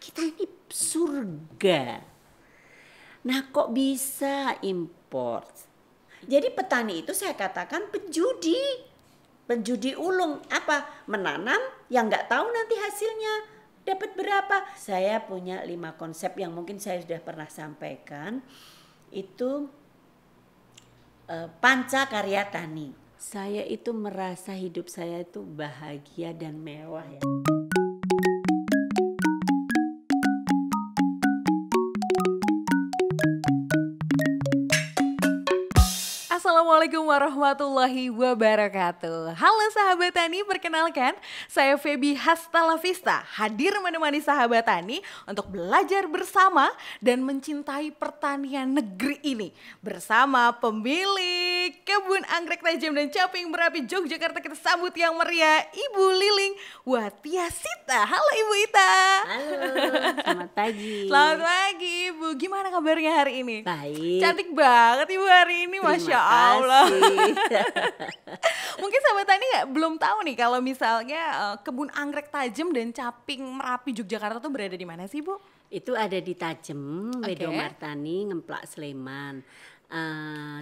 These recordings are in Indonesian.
kita ini surga. Nah kok bisa impor? Jadi petani itu saya katakan penjudi ulung. Apa? Menanam yang nggak tahu nanti hasilnya dapat berapa. Saya punya 5 konsep yang mungkin saya sudah pernah sampaikan. Itu pancakarya tani. Saya itu merasa hidup saya itu bahagia dan mewah ya. Assalamualaikum warahmatullahi wabarakatuh. Halo sahabat tani, perkenalkan saya Feby Hastalavista, hadir menemani sahabat tani untuk belajar bersama dan mencintai pertanian negeri ini bersama pemilik kebun anggrek tajam dan caping Merapi Yogyakarta. Kita sambut yang meriah Ibu Liling Watiasita. Halo Ibu Ita. Halo, selamat pagi. Selamat pagi Ibu, gimana kabarnya hari ini? Baik. Cantik banget Ibu hari ini, Masya Allah. Mungkin sahabat tani belum tahu nih kalau misalnya kebun anggrek tajam dan caping Merapi Yogyakarta tuh berada di mana sih Bu? Itu ada di Tajem, Oke. Wedo Martani, Ngemplak Sleman.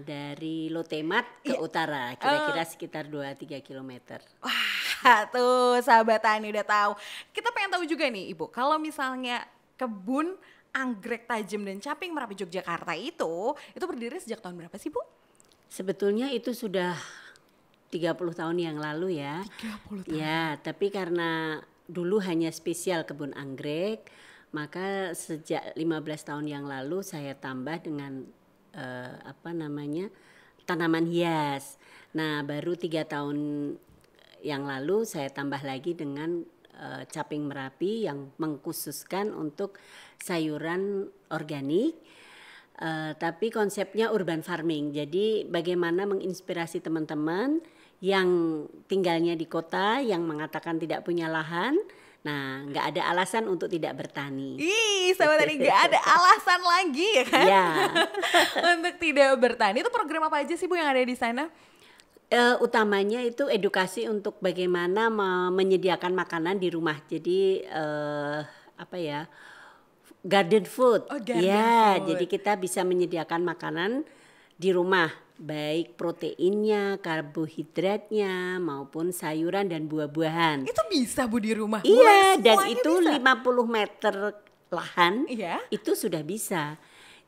Dari Lotemat ke utara, kira-kira sekitar 2-3 kilometer. Wah tuh sahabat tani udah tahu. Kita pengen tahu juga nih Ibu, kalau misalnya kebun anggrek tajam dan caping Merapi Yogyakarta itu berdiri sejak tahun berapa sih Bu? Sebetulnya itu sudah 30 tahun yang lalu ya. 30 tahun. Ya, tapi karena dulu hanya spesial kebun anggrek, maka sejak 15 tahun yang lalu saya tambah dengan tanaman hias. Nah, baru 3 tahun yang lalu saya tambah lagi dengan caping Merapi yang mengkhususkan untuk sayuran organik. Tapi konsepnya urban farming. Jadi bagaimana menginspirasi teman-teman yang tinggalnya di kota, yang mengatakan tidak punya lahan. Nah, nggak ada alasan untuk tidak bertani. Ih, sahabat tani nggak ada alasan lagi ya kan? Ya. Untuk tidak bertani. Itu program apa aja sih Bu yang ada di sana? Utamanya itu edukasi untuk bagaimana menyediakan makanan di rumah. Jadi garden food. Oh, garden ya, food. jadi kita bisa menyediakan makanan di rumah, baik proteinnya, karbohidratnya maupun sayuran dan buah-buahan. Itu bisa Bu di rumah? Iya, Boleh, dan semuanya itu bisa? 50 meter lahan. Iya. Itu sudah bisa.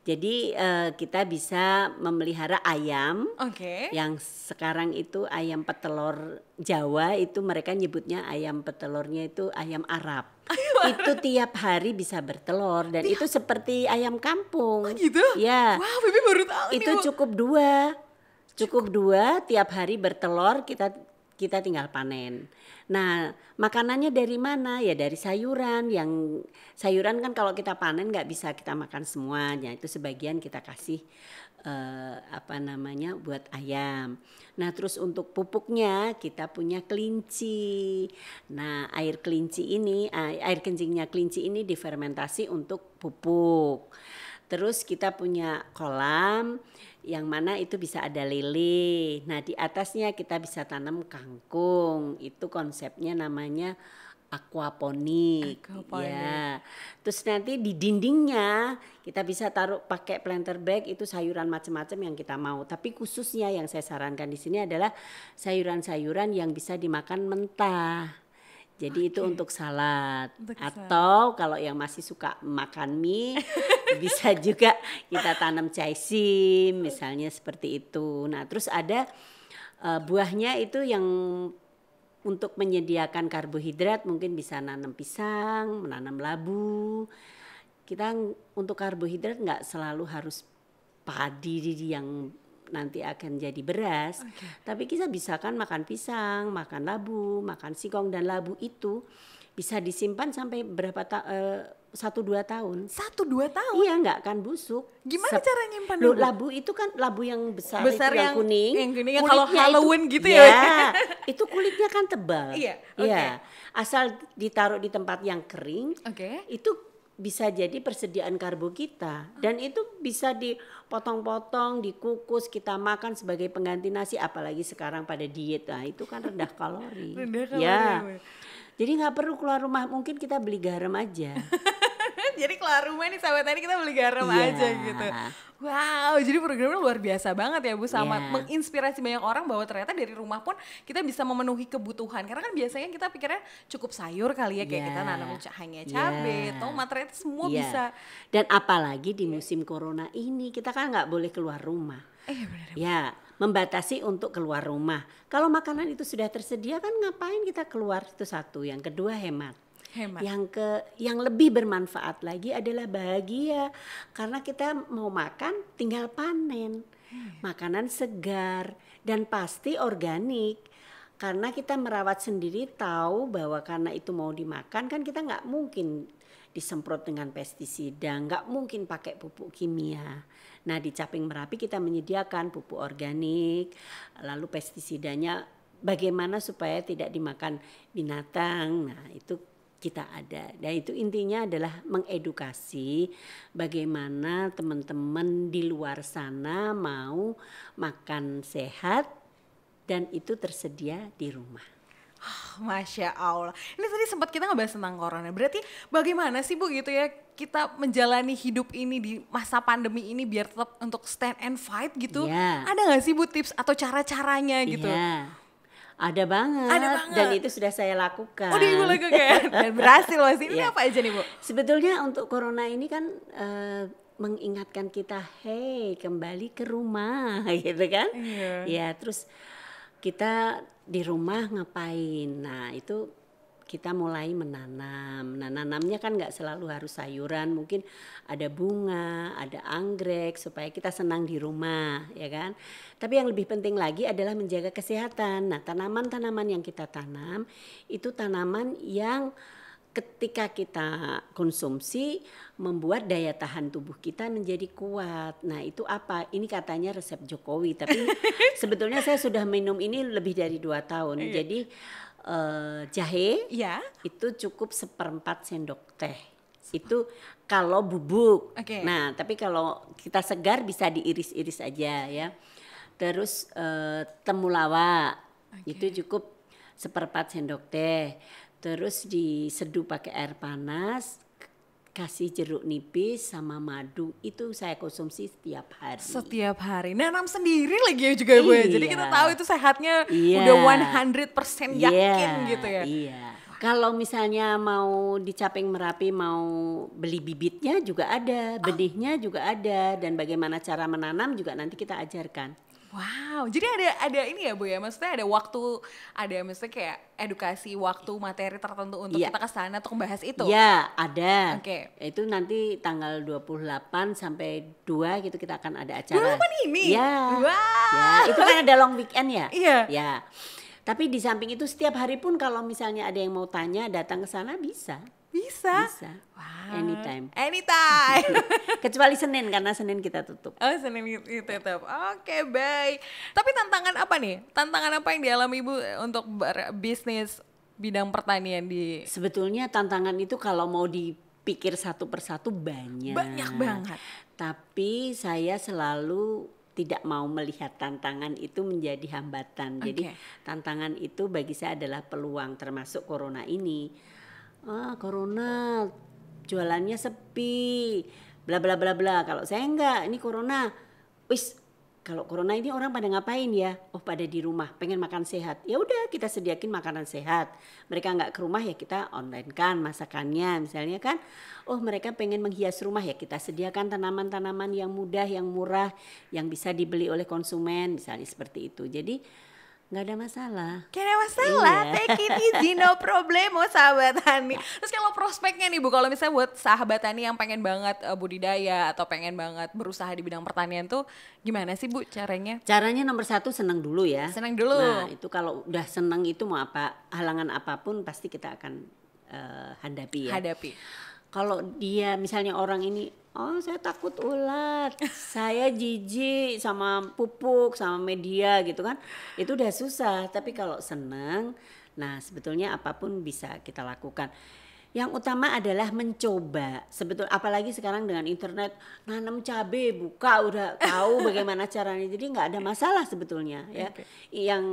Jadi kita bisa memelihara ayam. Oke. Yang sekarang itu ayam petelur Jawa, itu mereka nyebutnya ayam petelurnya itu ayam Arab. Itu tiap hari bisa bertelur dan itu seperti ayam kampung. Oh gitu? Ya. Wah, Bibi baru tahu nih, Itu Bu. cukup dua tiap hari bertelur, kita tinggal panen. Nah, makanannya dari mana? Ya dari sayuran. Yang sayuran kan kalau kita panen nggak bisa kita makan semuanya. Itu sebagian kita kasih buat ayam. Nah, terus untuk pupuknya kita punya kelinci. Nah, air kencingnya kelinci ini difermentasi untuk pupuk. Terus kita punya kolam yang mana itu bisa ada lele. Nah, di atasnya kita bisa tanam kangkung. Itu konsepnya namanya aquaponik. Aquaponik. Ya. Terus nanti di dindingnya kita bisa taruh pakai planter bag, itu sayuran macam-macam yang kita mau. Tapi khususnya yang saya sarankan di sini adalah sayuran-sayuran yang bisa dimakan mentah. Jadi itu untuk salad. Atau kalau yang masih suka makan mie bisa juga kita tanam caisim misalnya seperti itu. Nah, terus ada buahnya itu yang untuk menyediakan karbohidrat, mungkin bisa nanam pisang, menanam labu. Kita untuk karbohidrat nggak selalu harus padi yang nanti akan jadi beras. Tapi kita bisa kan makan pisang, makan labu, makan singkong, dan labu itu bisa disimpan sampai 1-2 tahun. 1-2 tahun? Iya, nggak akan busuk. Gimana cara nyimpan Loh, Ibu? labu itu kan labu yang besar, Besar itu yang kuning. yang kuning, yang kalau Kulitnya Halloween gitu ya? Ya, itu kulitnya kan tebal. Iya, Iya. Asal ditaruh di tempat yang kering, Oke. itu bisa jadi persediaan karbo kita, dan itu bisa dipotong-potong, dikukus, kita makan sebagai pengganti nasi, apalagi sekarang pada diet. Nah, itu kan rendah kalori. Rendah kalori, Ya. Bu. Jadi nggak perlu keluar rumah, mungkin kita beli garam aja. Jadi keluar rumah nih sahabat tani kita beli garam Iya. aja gitu. Wow, jadi programnya luar biasa banget ya Bu, sama Iya. menginspirasi banyak orang bahwa ternyata dari rumah pun kita bisa memenuhi kebutuhan. Karena kan biasanya kita pikirnya cukup sayur kali ya, kayak Iya. kita nanam hanya cabai, Iya. tomat, ternyata semua Iya. bisa. Dan apalagi di musim corona ini kita kan nggak boleh keluar rumah. Benar. Ya, membatasi untuk keluar rumah. Kalau makanan itu sudah tersedia kan ngapain kita keluar, itu satu. Yang kedua hemat. Hemat. Yang lebih bermanfaat lagi adalah bahagia karena kita mau makan tinggal panen. Makanan segar dan pasti organik. Karena kita merawat sendiri tahu bahwa karena itu mau dimakan kan kita nggak mungkin disemprot dengan pestisida, nggak mungkin pakai pupuk kimia. Nah di Caping Merapi kita menyediakan pupuk organik, lalu pestisidanya bagaimana supaya tidak dimakan binatang. Nah itu kita ada. Dan itu intinya adalah mengedukasi bagaimana teman-teman di luar sana mau makan sehat dan itu tersedia di rumah. Masya Allah. Ini tadi sempat kita ngebahas tentang corona. Berarti bagaimana sih Bu gitu ya kita menjalani hidup ini di masa pandemi ini biar tetap untuk stand and fight gitu? Iya. Ada gak sih Bu tips atau cara-caranya gitu? Iya. Ada banget. Ada banget. Dan itu sudah saya lakukan. Oh Ibu lakukan dan berhasil loh sih. Ini Iya. apa aja nih Bu? Sebetulnya untuk corona ini kan mengingatkan kita, hey kembali ke rumah gitu kan. Iya. Ya terus kita di rumah ngapain. Nah itu kita mulai menanam. Nah nanamnya kan nggak selalu harus sayuran, mungkin ada bunga, ada anggrek supaya kita senang di rumah, ya kan. Tapi yang lebih penting lagi adalah menjaga kesehatan. Nah tanaman-tanaman yang kita tanam itu tanaman yang ketika kita konsumsi membuat daya tahan tubuh kita menjadi kuat. Nah itu apa? Ini katanya resep Jokowi, tapi sebetulnya saya sudah minum ini lebih dari 2 tahun. Jadi jahe Iya. itu cukup 1/4 sendok teh. Itu kalau bubuk. Oke. Nah tapi kalau kita segar bisa diiris-iris aja ya. Terus temulawak itu cukup 1/4 sendok teh. Terus diseduh pakai air panas, kasih jeruk nipis sama madu, itu saya konsumsi setiap hari. Setiap hari. Nanam sendiri lagi ya juga Bu ya. Jadi Iya. kita tahu itu sehatnya Iya. udah 100% yakin Iya, gitu ya. Iya. Kalau misalnya mau di Caping Merapi mau beli bibitnya juga ada, benihnya juga ada, dan bagaimana cara menanam juga nanti kita ajarkan. Wow, jadi ada ini ya Bu ya, maksudnya ada waktu, ada maksudnya kayak edukasi waktu materi tertentu untuk Iya. kita ke sana untuk membahas itu. Ya ada. Oke. Itu nanti tanggal 28 sampai 2 gitu kita akan ada acara. 28 ini? Ya. Wah. Ya, itu kan ada long weekend ya. Iya. Ya. Tapi di samping itu setiap hari pun kalau misalnya ada yang mau tanya datang ke sana bisa. Bisa. Bisa. Wah. Anytime. Anytime. Kecuali Senin karena Senin kita tutup. Oh Senin itu tetap. Oke baik. Tapi tantangan apa nih? Tantangan apa yang dialami Ibu untuk bisnis bidang pertanian di... Sebetulnya tantangan itu kalau mau dipikir satu persatu banyak. Banyak banget. Tapi saya selalu tidak mau melihat tantangan itu menjadi hambatan. Jadi Oke. tantangan itu bagi saya adalah peluang, termasuk corona ini. Corona jualannya sepi, bla bla bla bla. Kalau saya enggak, ini corona. Wis, kalau corona ini orang pada ngapain ya? Oh pada di rumah, pengen makan sehat. Ya udah kita sediakin makanan sehat. Mereka enggak ke rumah ya kita online kan masakannya misalnya kan. Oh mereka pengen menghias rumah ya kita sediakan tanaman-tanaman yang mudah, yang murah, yang bisa dibeli oleh konsumen misalnya seperti itu. Jadi nggak ada masalah. Gak ada masalah, Iya. take it easy, no problemo sahabat Tani. Terus kalau prospeknya nih Bu, kalau misalnya buat sahabat Tani yang pengen banget budidaya atau pengen banget berusaha di bidang pertanian tuh gimana sih Bu caranya? Caranya nomor 1 senang dulu ya. Senang dulu. Nah itu kalau udah senang itu mau apa halangan apapun pasti kita akan hadapi ya. Hadapi. Kalau dia misalnya orang ini, oh saya takut ulat, saya jijik sama pupuk, sama media gitu kan, itu udah susah. Tapi kalau senang, nah sebetulnya apapun bisa kita lakukan. Yang utama adalah mencoba. Apalagi sekarang dengan internet, nanam cabai buka udah tahu bagaimana caranya. Jadi nggak ada masalah sebetulnya ya. Oke. Yang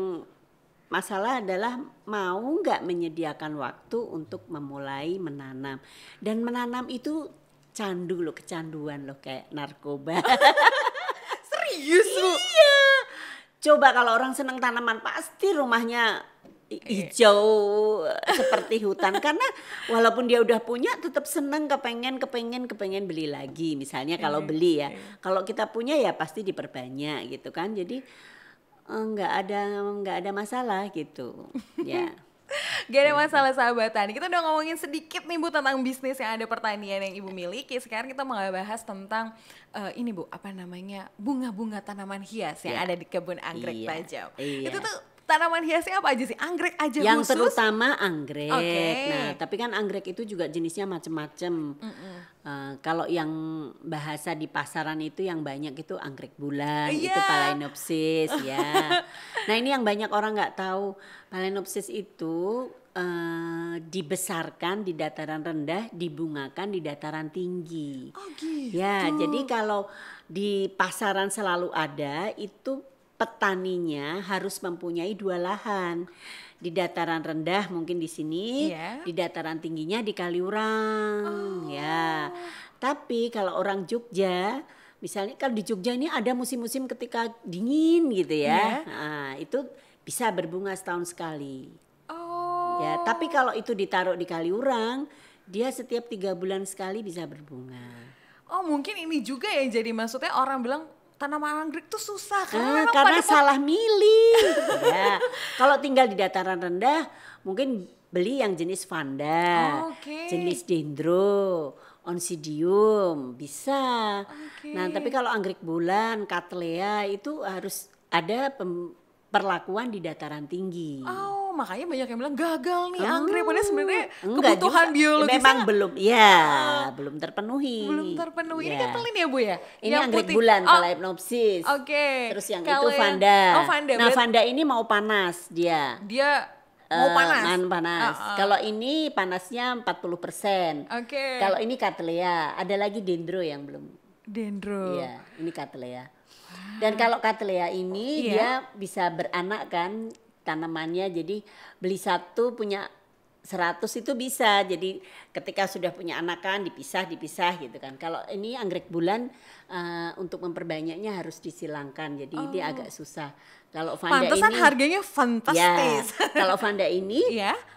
masalah adalah mau nggak menyediakan waktu untuk memulai menanam. Dan menanam itu candu loh, kecanduan loh kayak narkoba. Serius Bu? Iya. Coba kalau orang senang tanaman pasti rumahnya hijau seperti hutan, karena walaupun dia udah punya tetap seneng, kepengen beli lagi misalnya kalau beli ya. Kalau kita punya ya pasti diperbanyak gitu kan. Jadi nggak ada masalah gitu. Ya. Gak ada masalah sahabat tani. Kita udah ngomongin sedikit nih Bu tentang bisnis yang ada pertanian yang Ibu miliki. Sekarang kita mau bahas tentang ini Bu, apa namanya, bunga-bunga tanaman hias yang ada di kebun anggrek Bajau. Itu tuh tanaman hiasnya apa aja sih? Anggrek aja yang khusus? Yang terutama anggrek. Okay. Nah, tapi kan anggrek itu juga jenisnya macam-macam. Kalau yang bahasa di pasaran itu yang banyak itu anggrek bulan, itu Phalaenopsis ya. Nah, ini yang banyak orang nggak tahu. Phalaenopsis itu dibesarkan di dataran rendah, dibungakan di dataran tinggi. Oh gitu. Ya, jadi kalau di pasaran selalu ada itu petaninya harus mempunyai 2 lahan. Di dataran rendah mungkin di sini, di dataran tingginya di Kaliurang, ya. Tapi kalau orang Jogja, misalnya kalau di Jogja ini ada musim-musim ketika dingin gitu ya. Nah, itu bisa berbunga setahun sekali. Ya, tapi kalau itu ditaruh di Kaliurang, dia setiap 3 bulan sekali bisa berbunga. Oh, mungkin ini juga ya, jadi maksudnya orang bilang tanaman anggrek tuh susah karena salah milih. Ya. Kalau tinggal di dataran rendah mungkin beli yang jenis vanda, jenis dendro, oncidium bisa. Nah, tapi kalau anggrek bulan, cattleya itu harus ada perlakuan di dataran tinggi. Oh, makanya banyak yang bilang gagal nih anggrek, padahal sebenarnya kebutuhan biologisnya memang belum terpenuhi. Belum terpenuhi. Ini kattelin ya Bu ya? Ini anggrek bulan, Phalaenopsis. Terus yang itu vanda. Nah, vanda ini mau panas dia. Dia mau panas. Kalau ini panasnya 40%. Kalau ini cattleya, ada lagi dendro yang belum. Dendro. Iya, ini cattleya. Dan kalau cattleya ini dia bisa beranak kan tanamannya, jadi beli satu punya 100 itu bisa. Jadi ketika sudah punya anakan dipisah gitu kan. Kalau ini anggrek bulan untuk memperbanyaknya harus disilangkan, jadi dia agak susah. Kalau vanda pantesan ini harganya fantastis. Ya, kalau vanda ini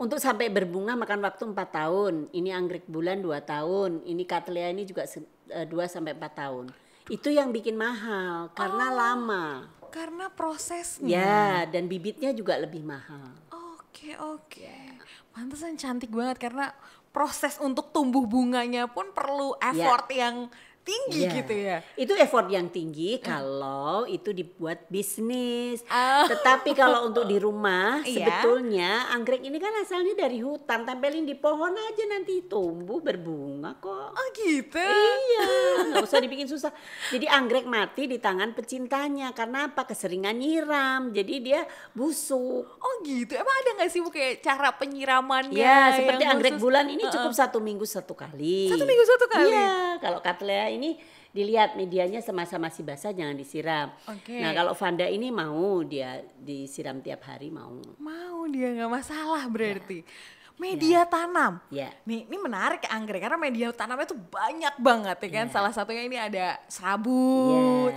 untuk sampai berbunga makan waktu 4 tahun. Ini anggrek bulan 2 tahun. Ini cattleya ini juga 2 sampai 4 tahun. Itu yang bikin mahal karena lama. Karena prosesnya. Ya, dan bibitnya juga lebih mahal. Oke. Pantesan cantik banget karena proses untuk tumbuh bunganya pun perlu effort yang tinggi gitu ya. Itu effort yang tinggi kalau itu dibuat bisnis. Tetapi kalau untuk di rumah sebetulnya anggrek ini kan asalnya dari hutan, tempelin di pohon aja nanti tumbuh berbunga kok. Oh gitu. Iya, nggak usah dibikin susah. Jadi anggrek mati di tangan pecintanya karena apa? Keseringan nyiram, jadi dia busuk. Oh gitu. Emang ada nggak sih Bu kayak cara penyiramannya? Ya, seperti anggrek bulan ini cukup 1 minggu 1 kali. 1 minggu 1 kali. Iya, kalau cattleya ini dilihat medianya semasa masih basah jangan disiram. Nah, kalau vanda ini mau dia disiram tiap hari mau. Mau dia, nggak masalah berarti. Media tanam. Nih, ini menarik anggrek karena media tanamnya tuh banyak banget ya kan. Salah satunya ini ada serabut.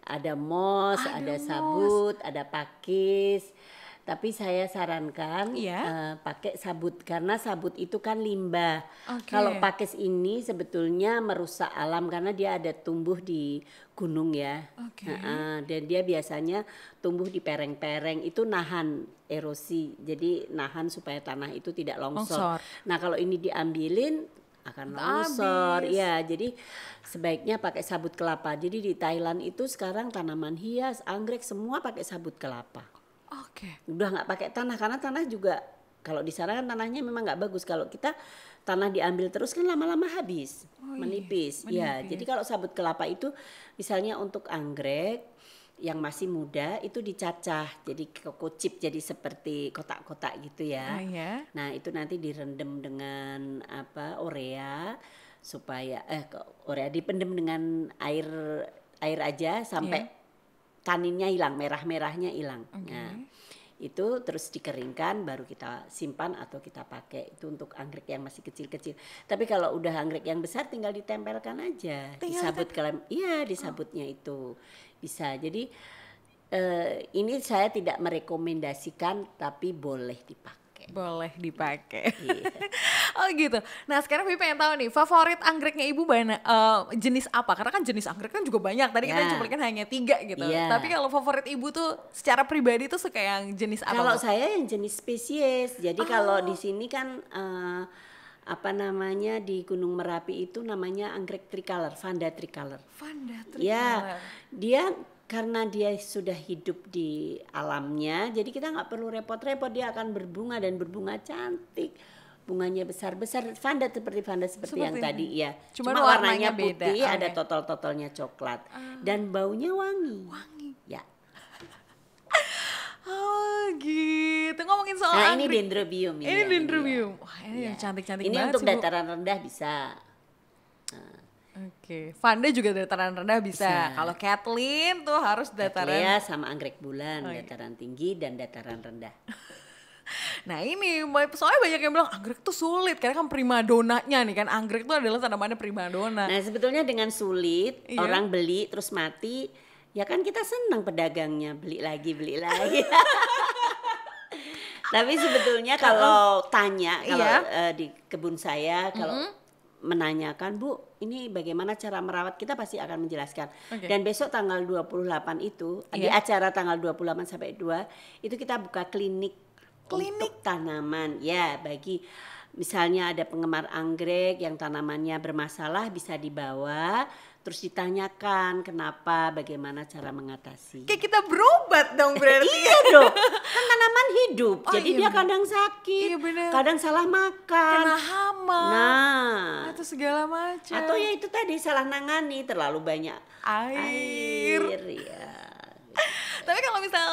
Ada moss, ada sabut, ada pakis. Tapi saya sarankan pakai sabut karena sabut itu kan limbah. Kalau pakis ini sebetulnya merusak alam karena dia ada tumbuh di gunung ya. Dan dia biasanya tumbuh di pereng-pereng, itu nahan erosi. Jadi nahan supaya tanah itu tidak longsor. Nah, kalau ini diambilin akan longsor. Ya, jadi sebaiknya pakai sabut kelapa. Jadi di Thailand itu sekarang tanaman hias, anggrek semua pakai sabut kelapa. Udah nggak pakai tanah karena tanah juga kalau di sana kan tanahnya memang nggak bagus. Kalau kita tanah diambil terus kan lama-lama habis, menipis. Ya, jadi kalau sabut kelapa itu misalnya untuk anggrek yang masih muda itu dicacah jadi kokocip, jadi seperti kotak-kotak gitu ya. Nah, itu nanti direndam dengan urea supaya urea dipendam dengan air aja sampai taninnya hilang, merah-merahnya hilang. Nah, Itu terus dikeringkan baru kita simpan atau kita pakai. Itu untuk anggrek yang masih kecil-kecil. Tapi kalau udah anggrek yang besar tinggal ditempelkan aja, disabut disabutnya itu bisa. Jadi ini saya tidak merekomendasikan tapi boleh dipakai. Boleh dipakai. Iya. Oh gitu. Nah sekarang Bibi pengen tahu nih, favorit anggreknya Ibu jenis apa? Karena kan jenis anggrek kan juga banyak. Tadi kita cuplikan hanya 3 gitu. Tapi kalau favorit Ibu tuh secara pribadi tuh suka yang jenis apa? Kalau saya yang jenis spesies. Jadi kalau di sini kan di Gunung Merapi itu namanya anggrek tricolor, Vanda tricolor. Vanda tricolor. Ya, dia karena dia sudah hidup di alamnya, jadi kita nggak perlu repot-repot, dia akan berbunga dan berbunga cantik, bunganya besar-besar, Vanda seperti yang tadi ya. Cuma warnanya putih, ada totol-totolnya coklat dan baunya wangi. Ya. Oh gitu, ngomongin soal anggrek. Ini dendrobium. Ini dendrobium. Wah ini yang cantik-cantik banget. Ini untuk dataran rendah bisa. Oke, Vanda juga dataran rendah bisa. Kalau Kathleen tuh harus dataran. Cattleya sama anggrek bulan, dataran tinggi dan dataran rendah. Nah ini, soalnya banyak yang bilang anggrek tuh sulit karena kan primadonanya nih kan, anggrek tuh adalah tanamannya primadona. Nah sebetulnya dengan sulit orang beli terus mati, ya kan kita senang pedagangnya beli lagi. Tapi sebetulnya kalau tanya, kalau di kebun saya kalau menanyakan, Bu, ini bagaimana cara merawat, kita pasti akan menjelaskan. Dan besok tanggal 28 itu, di acara tanggal 28 sampai 2, itu kita buka klinik untuk tanaman. Ya, bagi misalnya ada penggemar anggrek yang tanamannya bermasalah bisa dibawa, terus ditanyakan kenapa, bagaimana cara mengatasi. Kayak kita berobat dong berarti. Iya dong, kan tanaman hidup, jadi dia kadang sakit, kadang salah makan, kena hama, atau segala macam. Atau ya itu tadi salah nangani, terlalu banyak air ya. Tapi kalau misal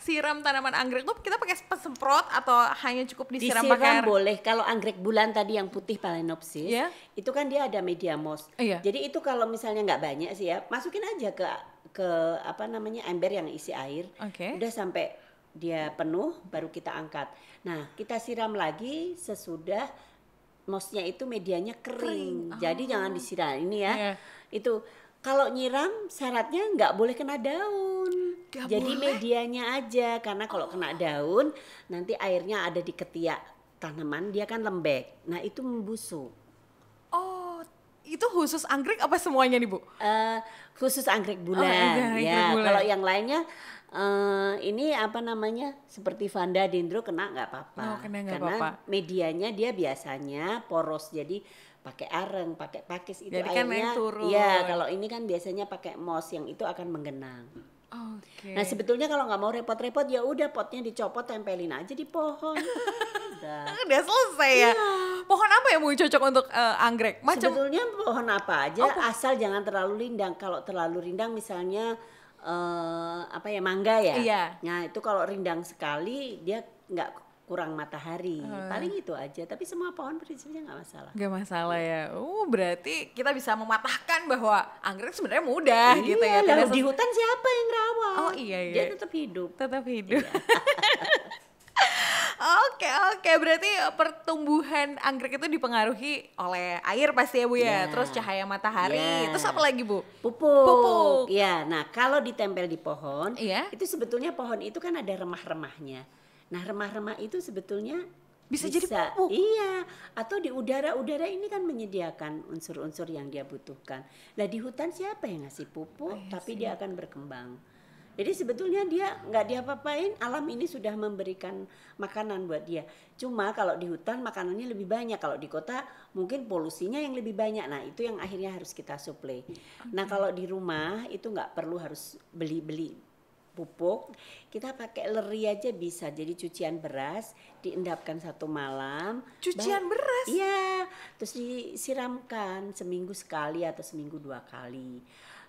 siram tanaman anggrek tuh kita pakai semprot atau hanya cukup disiram pakai air? Boleh. Kalau anggrek bulan tadi yang putih Phalaenopsis, itu kan dia ada media moss. Jadi itu kalau misalnya nggak banyak sih ya, masukin aja ke ember yang isi air. Udah sampai dia penuh baru kita angkat. Nah, kita siram lagi sesudah mossnya itu medianya kering. Jadi jangan disiram ini ya. Itu kalau nyiram syaratnya nggak boleh kena daun. Jadi medianya aja, karena kalau kena daun nanti airnya ada di ketiak tanaman, dia kan lembek. Nah itu membusuk. Oh, itu khusus anggrek apa semuanya nih Bu? Khusus anggrek bulan. Kalau yang lainnya ini seperti Vanda dendro kena nggak apa-apa. Karena medianya dia biasanya poros, jadi pakai areng, pakai pakis itu jadi airnya. Iya, kalau ini kan biasanya pakai moss yang itu akan menggenang. Nah sebetulnya kalau nggak mau repot-repot ya udah potnya dicopot, tempelin aja di pohon. Udah selesai ya. Pohon apa yang mau cocok untuk anggrek? Sebetulnya pohon apa aja, asal jangan terlalu rindang. Kalau terlalu rindang misalnya mangga ya. Nah itu kalau rindang sekali dia nggak kurang matahari, paling itu aja. Tapi semua pohon prinsipnya nggak masalah. Nggak masalah ya. Berarti kita bisa mematahkan bahwa anggrek sebenarnya mudah gitu ya. Lalu di hutan siapa yang rawat? Oh iya. Dia tetap hidup. Iya. Oke, berarti pertumbuhan anggrek itu dipengaruhi oleh air pasti ya Bu ya. Terus cahaya matahari. Terus apa lagi Bu? Pupuk. Ya, nah kalau ditempel di pohon, itu sebetulnya pohon itu kan ada remah-remahnya. Nah remah-remah itu sebetulnya bisa jadi pupuk. Iya, atau di udara ini kan menyediakan unsur-unsur yang dia butuhkan. Nah di hutan siapa yang ngasih pupuk, tapi dia akan berkembang. Jadi sebetulnya dia nggak diapa-apain, alam ini sudah memberikan makanan buat dia. Cuma kalau di hutan makanannya lebih banyak, kalau di kota mungkin polusinya yang lebih banyak. Nah itu yang akhirnya harus kita suplai. Nah kalau di rumah itu nggak perlu harus beli pupuk, kita pakai leri aja bisa. Jadi cucian beras diendapkan 1 malam. Cucian beras? Iya, terus disiramkan seminggu sekali atau seminggu 2 kali.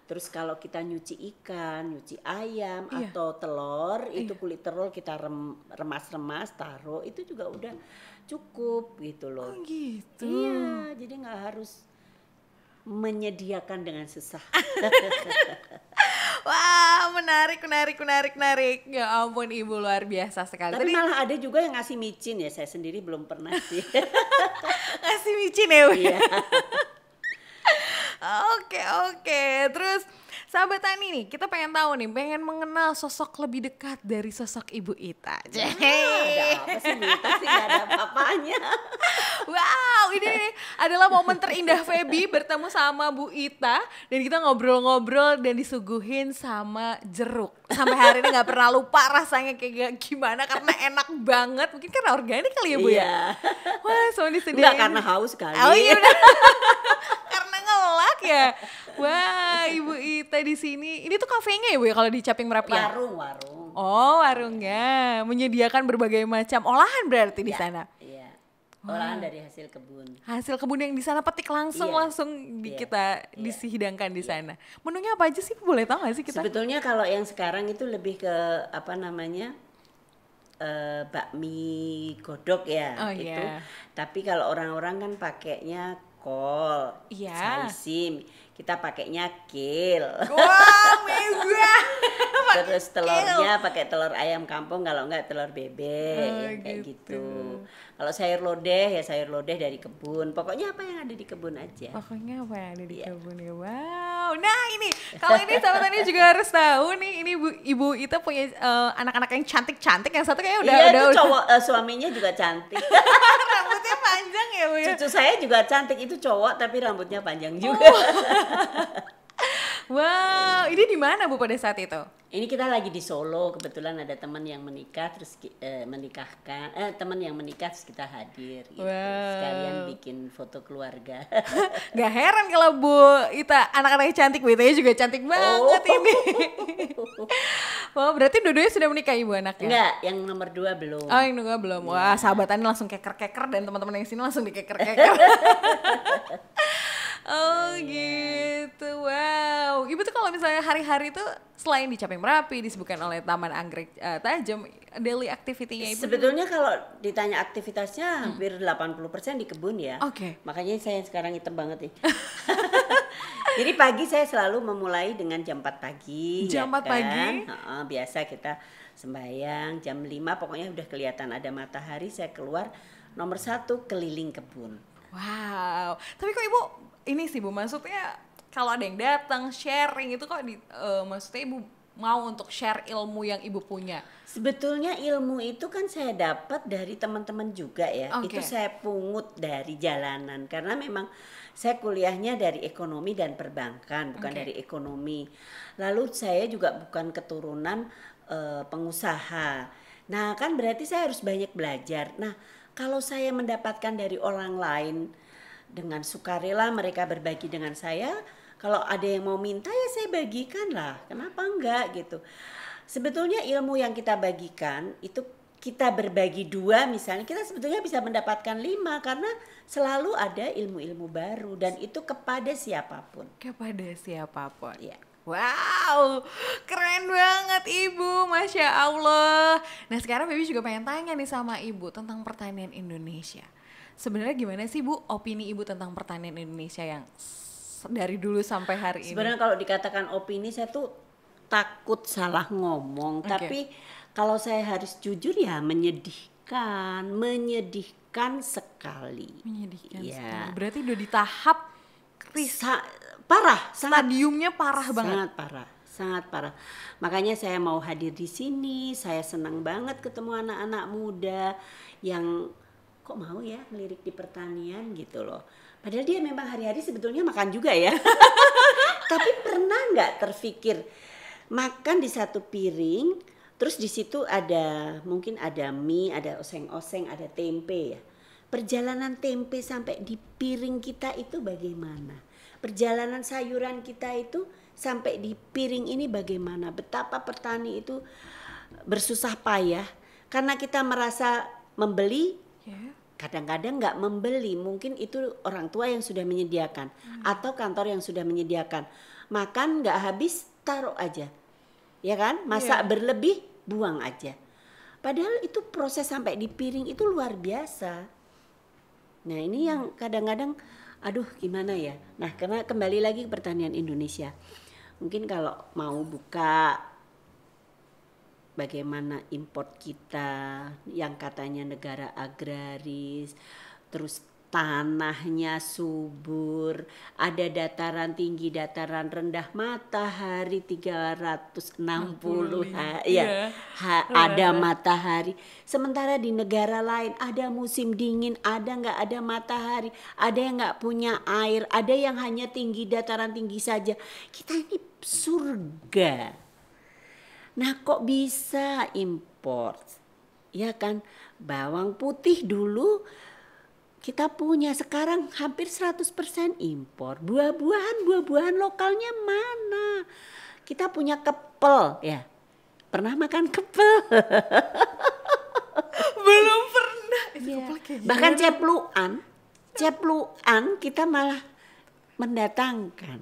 Terus kalau kita nyuci ikan, nyuci ayam atau telur, itu kulit telur kita remas-remas, taruh, itu juga udah cukup gitu loh. Oh gitu. Iya, jadi nggak harus menyediakan dengan susah. Wah, menarik. Ya ampun, Ibu luar biasa sekali. Tapi Tadi malah ada juga yang ngasih micin ya, saya sendiri belum pernah sih. ngasih micin ya, Bu? Iya. Oke. Terus sahabat Tani nih, kita pengen tahu nih, pengen mengenal sosok lebih dekat dari sosok Ibu Ita. Ada apa sih Mita sih, gak ada apa-apanya. Wow, ini nih adalah momen terindah Feby bertemu sama Bu Ita dan kita ngobrol-ngobrol dan disuguhin sama jeruk. Sampai hari ini nggak pernah lupa rasanya kayak gimana karena enak banget. Mungkin karena organik kali ya, Bu ya. Iya. Wah, so disediain. Enggak karena haus kali. Oh iya benar. Karena ngelak ya. Wah, Ibu Ita di sini. Ini tuh kafenya ya, Bu ya, kalau di Caping Merapi ya? Warung. Oh, warungnya menyediakan berbagai macam olahan berarti di sana. Iya. Olahan dari hasil kebun. Hasil kebun yang di sana petik langsung Iya. kita dihidangkan di sana. Menunya apa aja sih? Boleh tahu nggak sih kita? Sebetulnya kalau yang sekarang itu lebih ke apa namanya, bakmi godok ya, Oh, itu. iya. Tapi kalau orang-orang kan pakainya kol, Iya. saisim, kita pakainya kil. Wah, mega. Terus telurnya pakai telur ayam kampung, kalau enggak telur bebek, Oh, yang kayak gitu. gitu. Kalau sayur lodeh ya sayur lodeh dari kebun. Pokoknya apa yang ada di kebun aja. Pokoknya apa yang ada di Iya. kebun ya. Wow. Nah ini, kalau ini sahabat Tani juga harus tahu nih, ini Ibu Ita punya anak-anak yang cantik-cantik. Yang satu kayaknya Iya, itu udah cowok, suaminya juga cantik. rambutnya panjang ya, Bu ya. Cucu saya juga cantik, itu cowok tapi rambutnya panjang juga. Wow, ini di mana Bu pada saat itu? Ini kita lagi di Solo, kebetulan ada teman yang menikah terus teman yang menikah terus kita hadir gitu. Wow. Sekalian bikin foto keluarga. Gak heran kalau Bu Ita anak-anaknya cantik, Bu Itanya juga cantik banget ini. Wah, berarti dua-duanya sudah menikah Ibu anaknya? Enggak, yang nomor 2 belum. Oh, yang dua belum. Wah, sahabatannya langsung keker-keker dan teman-teman yang sini langsung dikeker-keker. Oh gitu, wow. Ibu tuh kalau misalnya hari-hari tuh selain di Caping Merapi disebutkan oleh Taman Anggrek Tajem, daily activity-nya Ibu? Sebetulnya kalau ditanya aktivitasnya hampir 80% di kebun ya. Oke. Makanya saya sekarang hitam banget nih. Jadi pagi saya selalu memulai dengan jam 4 pagi. Jam 4 pagi? Biasa kita sembahyang jam 5 pokoknya udah kelihatan ada matahari, saya keluar nomor 1 keliling kebun. Wow. Tapi kok Ibu ini sih Bu, maksudnya kalau ada yang datang sharing itu kok maksudnya Ibu mau untuk share ilmu yang Ibu punya? Sebetulnya ilmu itu kan saya dapat dari teman-teman juga ya. Oke. Itu saya pungut dari jalanan karena memang saya kuliahnya dari ekonomi dan perbankan, bukan Oke. dari ekonomi. Lalu saya juga bukan keturunan pengusaha. Nah, kan berarti saya harus banyak belajar. Nah, kalau saya mendapatkan dari orang lain dengan sukarela mereka berbagi dengan saya, kalau ada yang mau minta ya saya bagikan lah, kenapa enggak gitu. Sebetulnya ilmu yang kita bagikan itu kita berbagi 2 misalnya, kita sebetulnya bisa mendapatkan 5 karena selalu ada ilmu-ilmu baru dan itu kepada siapapun. Kepada siapapun. Ya. Wow, keren banget Ibu, Masya Allah. Nah sekarang Baby juga pengen tanya nih sama Ibu tentang pertanian Indonesia. Sebenarnya gimana sih Bu opini Ibu tentang pertanian Indonesia yang dari dulu sampai hari ini? Sebenarnya kalau dikatakan opini saya tuh takut salah ngomong, Oke. tapi kalau saya harus jujur ya menyedihkan sekali. Menyedihkan Iya. sekali. Berarti udah di tahap Parah, sangat stadiumnya parah banget. sangat parah. Makanya saya mau hadir di sini, saya senang banget ketemu anak-anak muda yang kok mau ya melirik di pertanian gitu loh. Padahal dia memang hari-hari sebetulnya makan juga ya. Tapi pernah nggak terfikir makan di satu piring, terus di situ mungkin ada mie, ada oseng-oseng, ada tempe ya. Perjalanan tempe sampai di piring kita itu bagaimana? Perjalanan sayuran kita itu sampai di piring ini bagaimana? Betapa petani itu bersusah payah karena kita merasa membeli, Ya. kadang-kadang nggak membeli, mungkin itu orang tua yang sudah menyediakan atau kantor yang sudah menyediakan. Makan nggak habis, taruh aja, ya kan? Masak berlebih, buang aja. Padahal itu proses sampai di piring itu luar biasa. Nah ini yang kadang-kadang, aduh gimana ya. Nah karena kembali lagi ke pertanian Indonesia. Mungkin kalau mau buka bagaimana import kita yang katanya negara agraris, terus tanahnya subur, ada dataran tinggi, dataran rendah, matahari 360 Iya. ada matahari. Sementara di negara lain ada musim dingin, ada nggak ada matahari, ada yang nggak punya air, ada yang hanya tinggi dataran tinggi saja. Kita ini surga. Nah kok bisa import? Ya kan, bawang putih dulu kita punya, sekarang hampir 100% impor. Buah-buahan lokalnya mana? Kita punya kepel ya. Pernah makan kepel? Belum pernah. Itu Ya. kepala kayak Bahkan gimana? cepluan kita malah mendatangkan.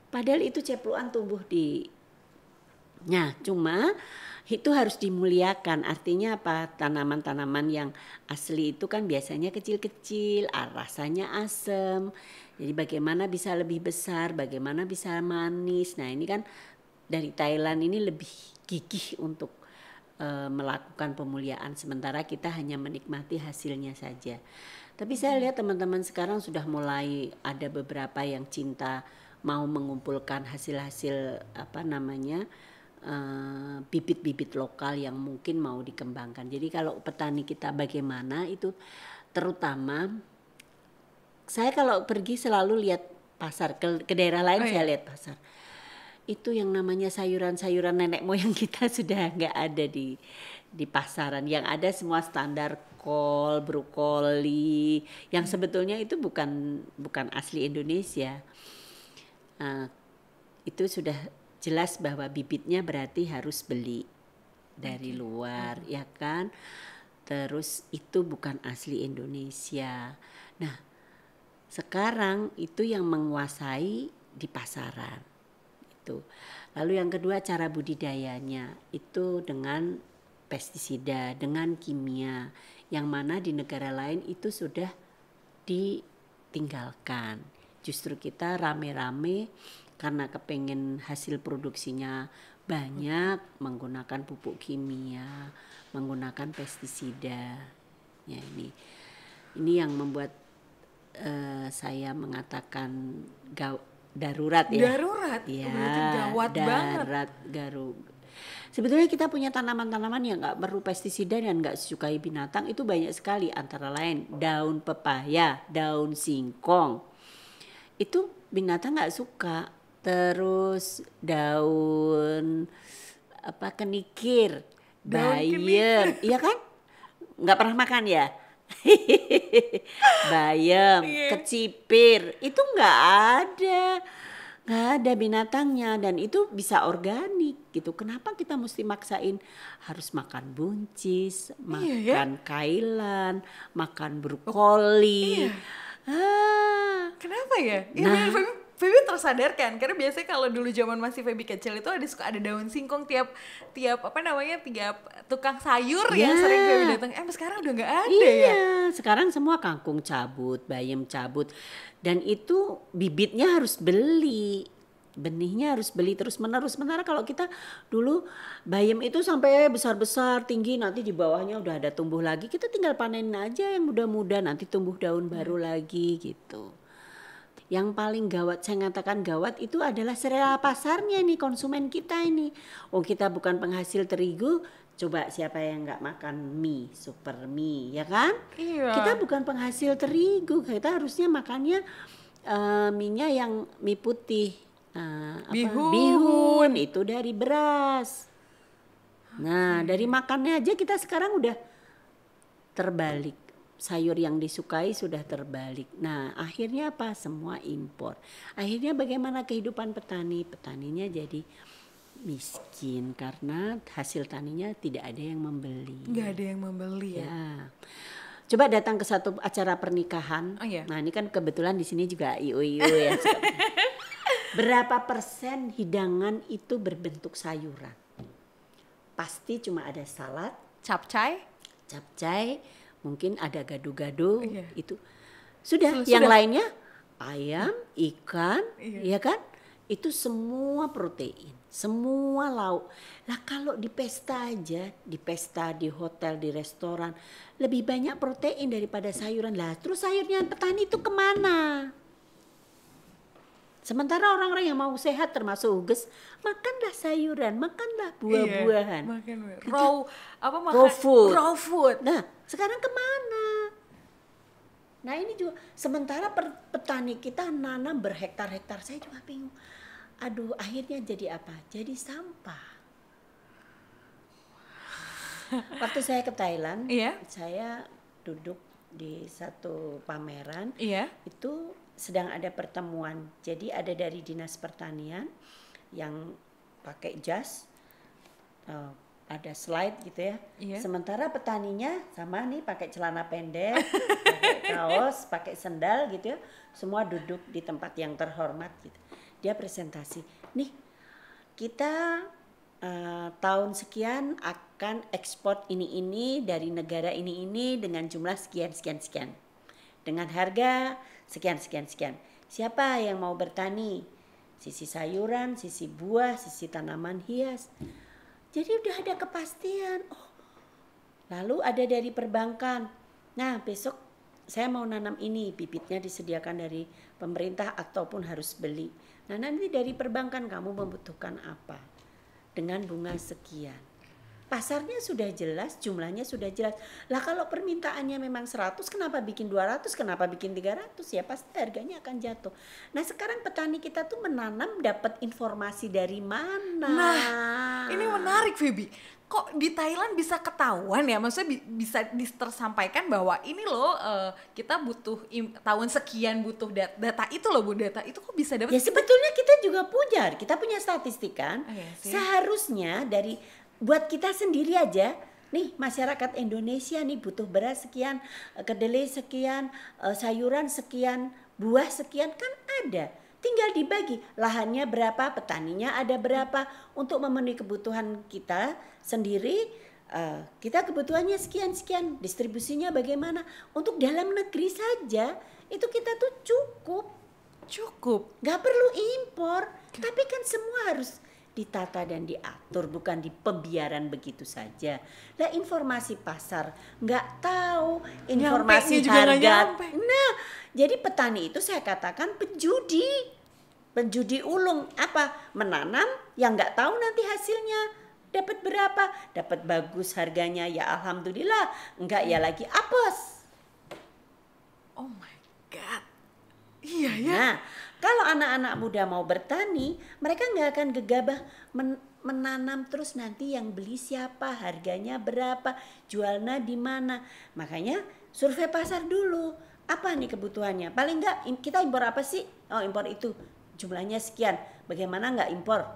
Padahal itu cepluan tumbuh di. Nah, cuma itu harus dimuliakan. Artinya apa? Tanaman-tanaman yang asli itu kan biasanya kecil-kecil, rasanya asam. Jadi bagaimana bisa lebih besar, bagaimana bisa manis. Nah, ini kan dari Thailand ini lebih gigih untuk melakukan pemuliaan, sementara kita hanya menikmati hasilnya saja. Tapi saya lihat teman-teman sekarang sudah mulai ada beberapa yang cinta mau mengumpulkan hasil-hasil bibit-bibit lokal yang mungkin mau dikembangkan. Jadi kalau petani kita bagaimana itu, terutama saya kalau pergi selalu lihat pasar, ke daerah lain saya lihat pasar. Itu yang namanya sayuran-sayuran nenek moyang kita sudah nggak ada di pasaran. Yang ada semua standar kol, brokoli, yang sebetulnya itu bukan asli Indonesia. Itu sudah jelas bahwa bibitnya berarti harus beli dari luar, ya kan? Terus itu bukan asli Indonesia. Nah, sekarang itu yang menguasai di pasaran itu. Lalu yang kedua, cara budidayanya itu dengan pestisida, dengan kimia, yang mana di negara lain itu sudah ditinggalkan. Justru kita rame-rame karena kepengen hasil produksinya banyak, menggunakan pupuk kimia, menggunakan pestisida. Ya, ini yang membuat saya mengatakan darurat ya. Darurat, ya, berarti gawat banget. Sebetulnya kita punya tanaman-tanaman yang nggak perlu pestisida dan nggak disukai binatang, itu banyak sekali, antara lain daun pepaya, daun singkong. Itu binatang nggak suka. Terus daun kenikir, bayam, iya kan? Nggak pernah makan ya? Bayam, kecipir, itu nggak ada binatangnya, dan itu bisa organik gitu. Kenapa kita mesti maksain harus makan buncis, makan kailan, makan brokoli? Kenapa ya? Feby tersadarkan karena biasanya kalau dulu zaman masih Feby kecil itu suka ada daun singkong tiap tukang sayur yang sering Feby datang. Sekarang udah nggak ada ya. Sekarang semua kangkung cabut, bayam cabut, dan itu bibitnya harus beli, benihnya harus beli terus menerus. Sementara kalau kita dulu bayam itu sampai besar-besar tinggi, nanti di bawahnya udah ada tumbuh lagi, kita tinggal panenin aja yang muda-muda, nanti tumbuh daun baru lagi gitu. Yang paling gawat, saya ngatakan gawat, itu adalah selera pasarnya nih, konsumen kita ini. Kita bukan penghasil terigu, coba siapa yang nggak makan mie, super mie, ya kan? Iya. Kita bukan penghasil terigu, kita harusnya makannya mie-nya yang mie putih, bihun, itu dari beras. Nah, dari makannya aja kita sekarang udah terbalik. Sayur yang disukai sudah terbalik. Nah, akhirnya apa? Semua impor. Akhirnya bagaimana kehidupan petani? Petaninya jadi miskin karena hasil taninya tidak ada yang membeli. Nggak ada yang membeli ya. Coba datang ke satu acara pernikahan. Nah, ini kan kebetulan di sini juga IO-IO ya. Berapa persen hidangan itu berbentuk sayuran? Pasti cuma ada salad, capcay, mungkin ada gado-gado, itu sudah. Yang lainnya ayam, ikan, ya kan? itu semua protein, semua lauk. Lah kalau di pesta aja, di pesta, di hotel, di restoran, lebih banyak protein daripada sayuran. Lah terus sayurnya petani itu kemana? Sementara orang-orang yang mau sehat termasuk Huges, makanlah sayuran, makanlah buah-buahan. Makan Raw food. Raw food. Nah sekarang kemana? Nah ini juga sementara petani kita nanam berhektar-hektar, saya juga bingung. Aduh akhirnya jadi apa? Jadi sampah. Waktu saya ke Thailand, saya duduk di satu pameran, itu sedang ada pertemuan. Jadi ada dari Dinas Pertanian yang pakai jas, ada slide gitu ya. Sementara petaninya sama nih pakai celana pendek, pakai kaos, pakai sendal gitu ya. Semua duduk di tempat yang terhormat gitu. Dia presentasi. Nih kita tahun sekian akan ekspor ini dari negara ini dengan jumlah sekian. Dengan harga sekian. Siapa yang mau bertani? Sisi sayuran, sisi buah, sisi tanaman hias. Jadi udah ada kepastian. Oh, lalu ada dari perbankan. Nah besok saya mau nanam ini, bibitnya disediakan dari pemerintah ataupun harus beli. Nah nanti dari perbankan kamu membutuhkan apa? Dengan bunga sekian. Pasarnya sudah jelas, jumlahnya sudah jelas. Lah kalau permintaannya memang 100, kenapa bikin 200, kenapa bikin 300? Ya pasti harganya akan jatuh. Nah sekarang petani kita tuh menanam dapat informasi dari mana? Nah ini menarik Feby. Kok di Thailand bisa ketahuan ya? Maksudnya bisa tersampaikan bahwa ini loh kita butuh tahun sekian butuh data itu loh Bu, data itu kok bisa dapat? Ya sebetulnya kita juga punya statistik kan. Yes. Seharusnya buat kita sendiri aja, nih masyarakat Indonesia nih butuh beras sekian, kedelai sekian, sayuran sekian, buah sekian kan ada. Tinggal dibagi lahannya berapa, petaninya ada berapa untuk memenuhi kebutuhan kita sendiri. Kita kebutuhannya sekian, distribusinya bagaimana? Untuk dalam negeri saja itu kita tuh cukup. Gak perlu impor, tapi kan semua harus ditata dan diatur, bukan di pembiaran begitu saja. Lah informasi pasar nggak tahu, informasi harga. Nah, jadi petani itu saya katakan penjudi ulung. Apa? Menanam yang nggak tahu nanti hasilnya dapat berapa, dapat bagus harganya ya alhamdulillah, enggak ya lagi apes. Oh my god. Iya ya. Nah, kalau anak-anak muda mau bertani, mereka nggak akan gegabah menanam terus nanti yang beli siapa, harganya berapa, jualnya di mana. Makanya survei pasar dulu. Apa nih kebutuhannya? Paling nggak kita impor apa sih? Oh impor itu, jumlahnya sekian. Bagaimana nggak impor?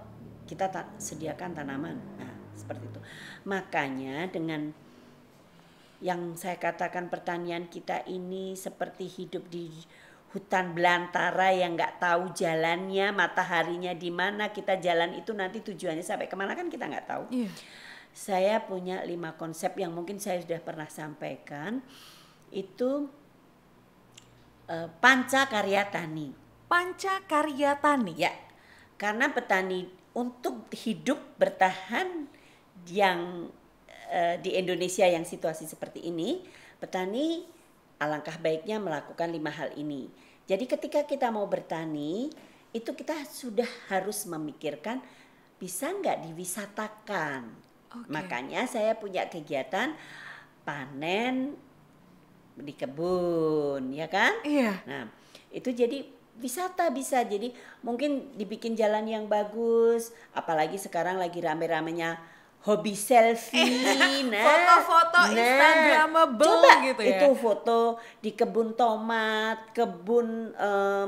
Kita sediakan tanaman. Nah seperti itu. Makanya dengan yang saya katakan pertanian kita ini seperti hidup di hutan belantara yang nggak tahu jalannya, mataharinya di mana, kita jalan itu nanti tujuannya sampai kemana kan kita nggak tahu. Saya punya 5 konsep yang mungkin saya sudah pernah sampaikan. Itu Pancakarya Tani. Pancakarya Tani. Ya, karena petani untuk hidup bertahan yang di Indonesia yang situasi seperti ini, petani alangkah baiknya melakukan 5 hal ini. Jadi ketika kita mau bertani, itu kita sudah harus memikirkan bisa nggak diwisatakan. Makanya saya punya kegiatan panen di kebun, ya kan? Iya. Nah, itu jadi wisata bisa. Jadi mungkin dibikin jalan yang bagus, apalagi sekarang lagi rame-ramenya hobi selfie, foto-foto Instagramable coba gitu ya. Itu foto di kebun tomat,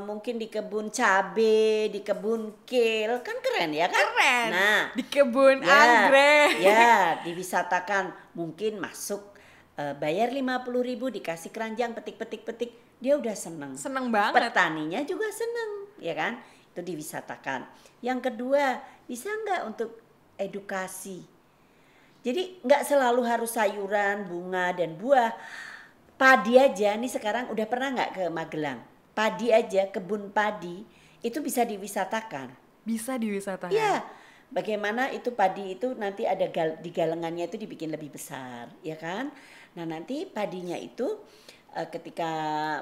mungkin di kebun cabe, di kebun kale, kan keren ya kan? Keren. Nah, di kebun anggrek. Ya, diwisatakan, mungkin masuk bayar 50.000 dikasih keranjang petik, dia udah seneng. Seneng banget. Petaninya juga seneng, ya kan? Itu diwisatakan. Yang kedua, bisa nggak untuk edukasi? Jadi nggak selalu harus sayuran, bunga dan buah. Padi aja nih sekarang udah pernah nggak ke Magelang? Padi aja, kebun padi itu bisa diwisatakan. Bisa diwisatakan. Iya, bagaimana itu padi itu nanti ada di galengannya itu dibikin lebih besar, ya kan? Nah nanti padinya itu ketika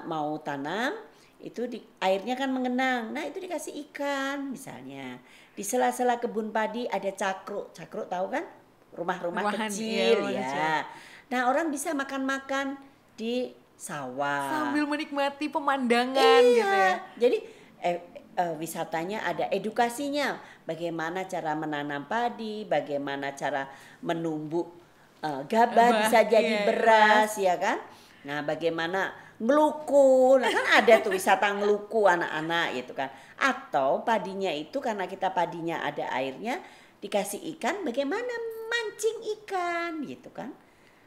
mau tanam itu airnya kan mengenang, nah itu dikasih ikan misalnya. Di sela-sela kebun padi ada cakruk, cakruk tahu kan? Rumah-rumah kecil rumah ya. kecil. Nah orang bisa makan-makan di sawah. Sambil menikmati pemandangan gitu ya. Jadi wisatanya ada edukasinya, bagaimana cara menanam padi, bagaimana cara menumbuk gabah bisa jadi beras ya kan. Nah bagaimana ngeluku, nah kan ada tuh wisata ngeluku anak-anak gitu kan. Atau padinya itu karena kita padinya ada airnya dikasih ikan, bagaimana mancing ikan gitu kan.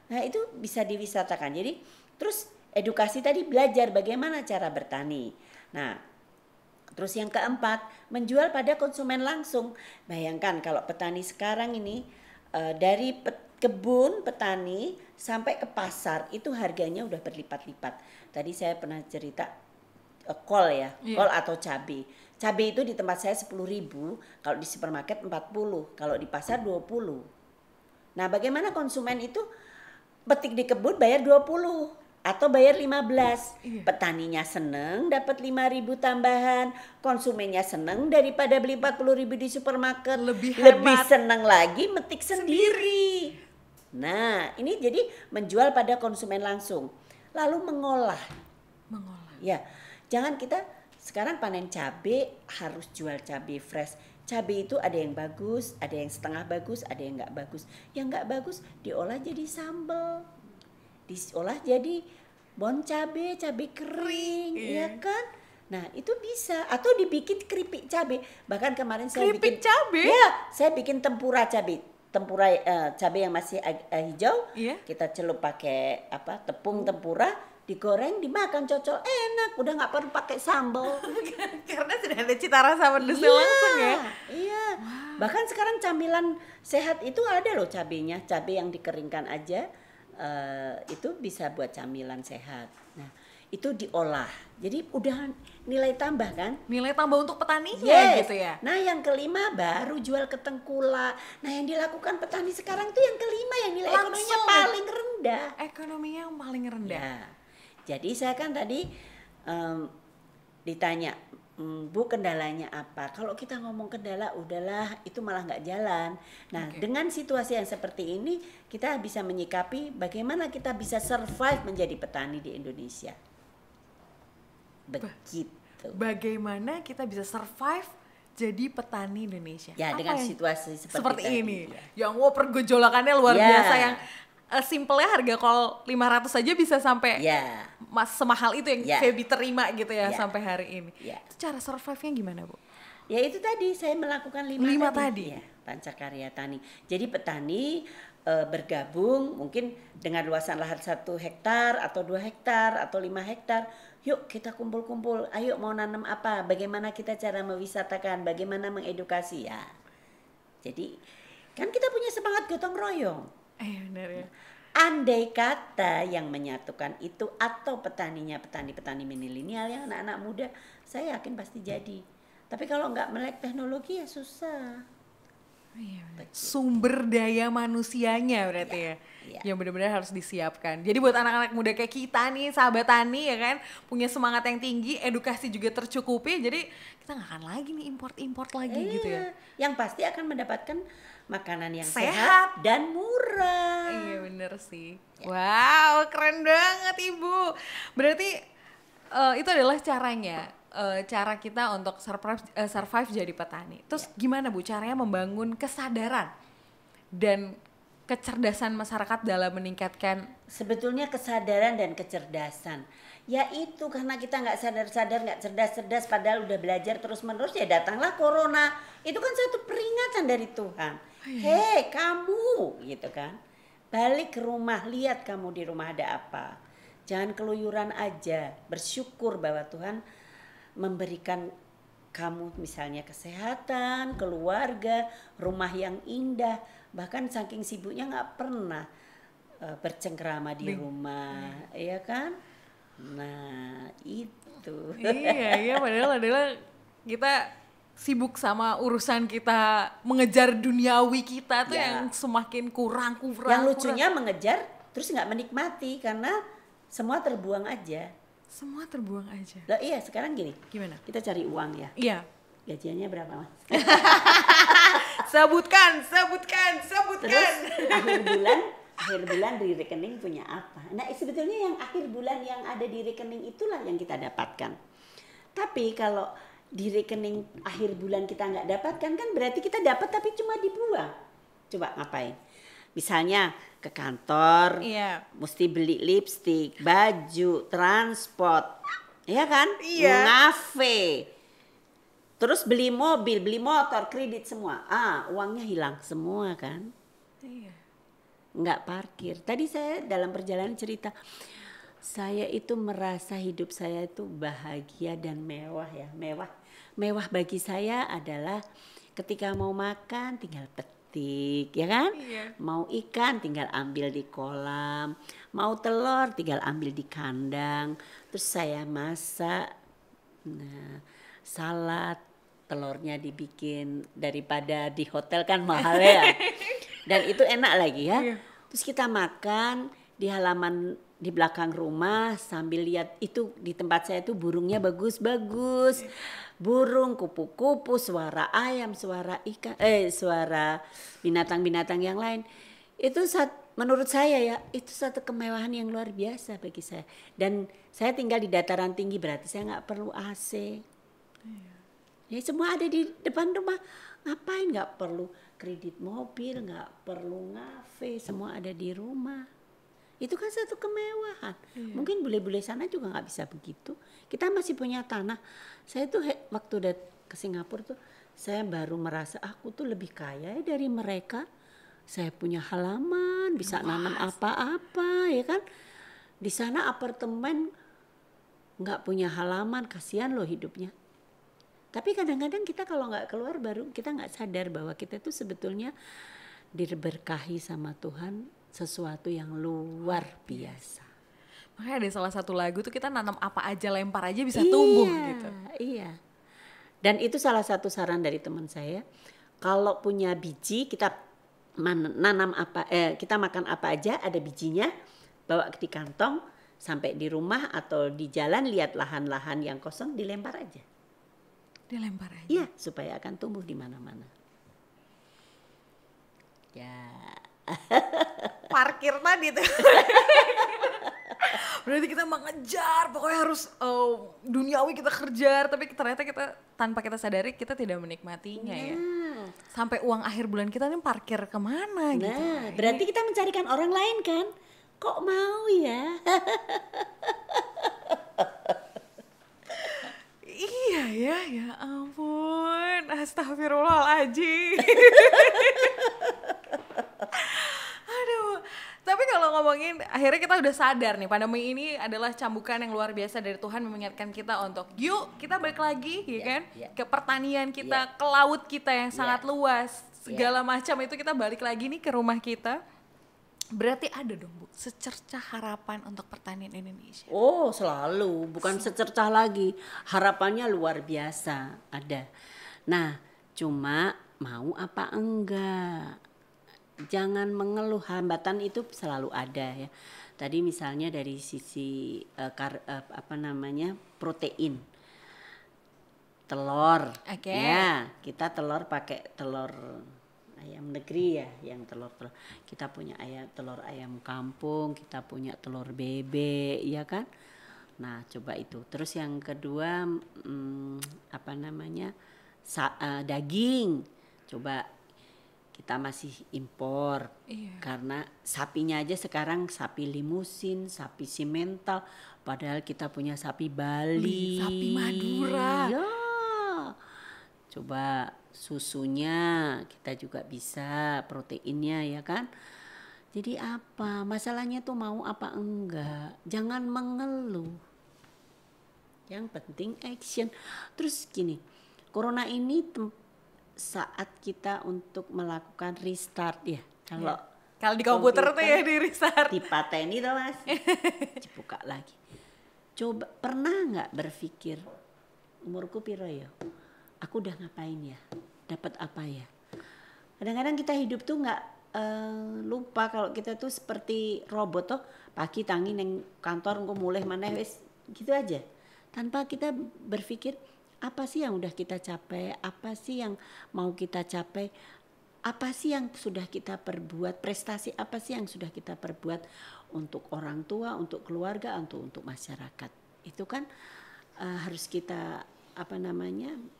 Nah itu bisa diwisatakan. Jadi terus edukasi tadi belajar bagaimana cara bertani. Nah terus yang keempat menjual pada konsumen langsung. Bayangkan kalau petani sekarang ini dari kebun petani sampai ke pasar itu harganya udah berlipat-lipat. Tadi saya pernah cerita kol ya, kol atau cabai. Cabai itu di tempat saya 10.000, kalau di supermarket 40, kalau di pasar 20. Nah bagaimana konsumen itu petik di kebun bayar 20 atau bayar 15. Petaninya seneng dapat 5.000 tambahan, konsumennya seneng daripada beli 40.000 di supermarket, lebih seneng lagi metik sendiri. Nah ini jadi menjual pada konsumen langsung, lalu mengolah. Ya jangan kita sekarang panen cabai harus jual cabai fresh. Cabai itu ada yang bagus, ada yang setengah bagus, ada yang nggak bagus. Yang nggak bagus diolah jadi sambal, diolah jadi bon cabai kering, ya kan? Nah itu bisa, atau dibikin keripik cabai. Bahkan kemarin saya keripik bikin cabai? Ya, saya bikin tempura cabai. Tempura cabai yang masih hijau, kita celup pakai tepung tempura, digoreng, dimakan cocol, enak, udah nggak perlu pakai sambal. Karena sudah ada cita rasa pedesnya langsung ya. Iya. Bahkan sekarang camilan sehat itu ada loh cabenya, cabai yang dikeringkan aja itu bisa buat camilan sehat. Nah itu diolah, jadi udah nilai tambah kan? Nilai tambah untuk petaninya gitu ya. Nah yang kelima baru jual ke tengkulak. Nah yang dilakukan petani sekarang tuh yang kelima yang nilai ekonominya paling rendah. Ekonominya yang paling rendah. Ya. Jadi saya kan tadi ditanya, Bu kendalanya apa? Kalau kita ngomong kendala udahlah itu malah nggak jalan. Nah dengan situasi yang seperti ini kita bisa menyikapi bagaimana kita bisa survive menjadi petani di Indonesia. Begitu. Bagaimana kita bisa survive jadi petani Indonesia? Ya dengan situasi seperti ini. Yang pergejolakannya luar biasa, yang simpelnya harga kol 500 saja bisa sampai semahal itu yang Feby terima gitu ya sampai hari ini. Itu cara survive-nya gimana, Bu? Ya itu tadi saya melakukan 5 tadi. Ya, Pancakarya Tani. Jadi petani bergabung mungkin dengan luasan lahan 1 hektar atau 2 hektar atau 5 hektar. Yuk kita kumpul-kumpul, ayo mau nanam apa, bagaimana kita cara mewisatakan, bagaimana mengedukasi ya. Jadi kan kita punya semangat gotong royong. Benar ya. Andai kata yang menyatukan itu atau petaninya petani milenial yang anak-anak muda, saya yakin pasti jadi. Tapi kalau nggak melek teknologi ya susah. Sumber daya manusianya berarti ya. Yang benar-benar harus disiapkan. Jadi buat anak-anak muda kayak kita nih, sahabat tani ya kan, punya semangat yang tinggi, edukasi juga tercukupi, jadi kita nggak akan lagi nih import lagi gitu ya. Yang pasti akan mendapatkan makanan yang sehat dan murah. Iya bener sih. Wow, keren banget Ibu. Berarti itu adalah caranya, cara kita untuk survive jadi petani. Terus gimana Bu caranya membangun kesadaran dan kecerdasan masyarakat dalam meningkatkan? Sebetulnya kesadaran dan kecerdasan, yaitu karena kita nggak sadar-sadar, nggak cerdas-cerdas, padahal udah belajar terus-menerus, ya datanglah corona. Itu kan satu peringatan dari Tuhan. Hei kamu, gitu kan, balik ke rumah, lihat kamu di rumah ada apa. Jangan keluyuran aja, bersyukur bahwa Tuhan memberikan kamu misalnya kesehatan, keluarga, rumah yang indah. Bahkan saking sibuknya nggak pernah bercengkrama di rumah, ya kan? Nah itu. Iya padahal adalah kita sibuk sama urusan kita, mengejar duniawi kita tuh Ya. yang semakin kurang. Yang lucunya mengejar terus nggak menikmati karena semua terbuang aja. Semua terbuang aja. Lah iya sekarang gini, Gimana? kita cari uang ya. Iya. Gajiannya berapa mas? Sebutkan. Terus akhir bulan di rekening punya apa? Nah sebetulnya yang akhir bulan yang ada di rekening itulah yang kita dapatkan. Tapi kalau di rekening akhir bulan kita nggak dapatkan kan berarti kita dapat tapi cuma dibuang. Coba ngapain? Misalnya ke kantor, Iya. mesti beli lipstik, baju, transport, ya kan? Iya. Ngafe. Terus beli mobil, beli motor, kredit semua. Uangnya hilang semua kan? Iya. Nggak parkir. Tadi saya dalam perjalanan cerita, saya itu merasa hidup saya itu bahagia dan mewah ya. Mewah bagi saya adalah ketika mau makan tinggal petik, ya kan? Iya. Mau ikan tinggal ambil di kolam, mau telur tinggal ambil di kandang. Terus saya masak, nah salad, telurnya dibikin daripada di hotel kan mahal ya. Dan itu enak lagi ya. Iya. Terus kita makan di halaman di belakang rumah sambil lihat itu di tempat saya tuh burungnya bagus-bagus. Burung, kupu-kupu, suara ayam, suara ikan, suara binatang-binatang yang lain. Itu menurut saya ya, itu satu kemewahan yang luar biasa bagi saya. Dan saya tinggal di dataran tinggi berarti saya nggak perlu AC. Ya semua ada di depan rumah. Ngapain nggak perlu kredit mobil, nggak perlu ngafe, semua ada di rumah. Itu kan satu kemewahan. Mungkin bule-bule sana juga nggak bisa begitu. Kita masih punya tanah. Saya tuh waktu udah ke Singapura tuh, saya baru merasa aku tuh lebih kaya ya dari mereka. Saya punya halaman, bisa nanam apa-apa, ya kan? Di sana apartemen nggak punya halaman, kasihan loh hidupnya. Tapi kadang-kadang kita kalau nggak keluar baru kita nggak sadar bahwa kita tuh sebetulnya diberkahi sama Tuhan sesuatu yang luar biasa. Makanya ada salah satu lagu tuh kita nanam apa aja, lempar aja bisa tumbuh gitu. Iya. Dan itu salah satu saran dari teman saya. Kalau punya biji kita nanam apa, kita makan apa aja ada bijinya, bawa di kantong sampai di rumah atau di jalan lihat lahan-lahan yang kosong dilempar aja. Dilempar aja. Iya, supaya akan tumbuh di mana-mana. Ya. Parkir tadi tuh. Berarti kita mengejar, pokoknya harus duniawi kita kejar, tapi ternyata kita tanpa kita sadari kita tidak menikmatinya ya. Sampai uang akhir bulan kita nih parkir kemana gitu. Nah, berarti kita mencarikan orang lain kan? Kok mau ya? Iya ya ampun, astagfirullahaladzim. Aduh, tapi kalau ngomongin akhirnya kita udah sadar nih pandemi ini adalah cambukan yang luar biasa dari Tuhan mengingatkan kita untuk yuk kita balik lagi ya kan ke pertanian kita, ke laut kita yang sangat luas, segala macam itu kita balik lagi nih ke rumah kita. Berarti ada dong Bu, secercah harapan untuk pertanian Indonesia. Oh selalu, bukan secercah lagi. Harapannya luar biasa, ada. Nah cuma mau apa enggak. Jangan mengeluh, hambatan itu selalu ada ya. Tadi misalnya dari sisi protein. Telur. Ya, kita telur pakai telur ayam negeri ya, yang telur. Kita punya telur ayam kampung, kita punya telur bebek, ya kan? Nah, coba itu. Terus yang kedua daging. Coba kita masih impor. Karena sapinya aja sekarang sapi limusin, sapi simental, padahal kita punya sapi Bali, sapi Madura. Ya. Coba susunya kita juga bisa, proteinnya ya kan. Jadi apa? Masalahnya tuh mau apa enggak. Jangan mengeluh. Yang penting action. Terus gini, corona ini saat kita untuk melakukan restart ya. Kalau di komputer tuh ya di restart. Dipateni tuh Mas. Dibuka lagi. Coba pernah enggak berpikir umurku piro ya? aku udah ngapain ya, dapat apa ya. Kadang-kadang kita hidup tuh nggak lupa kalau kita tuh seperti robot toh, pagi tangi neng kantor engko mulih maneh wis gitu aja. Tanpa kita berpikir apa sih yang udah kita capai, apa sih yang mau kita capai, apa sih yang sudah kita perbuat, prestasi apa sih yang sudah kita perbuat untuk orang tua, untuk keluarga, untuk masyarakat. Itu kan harus kita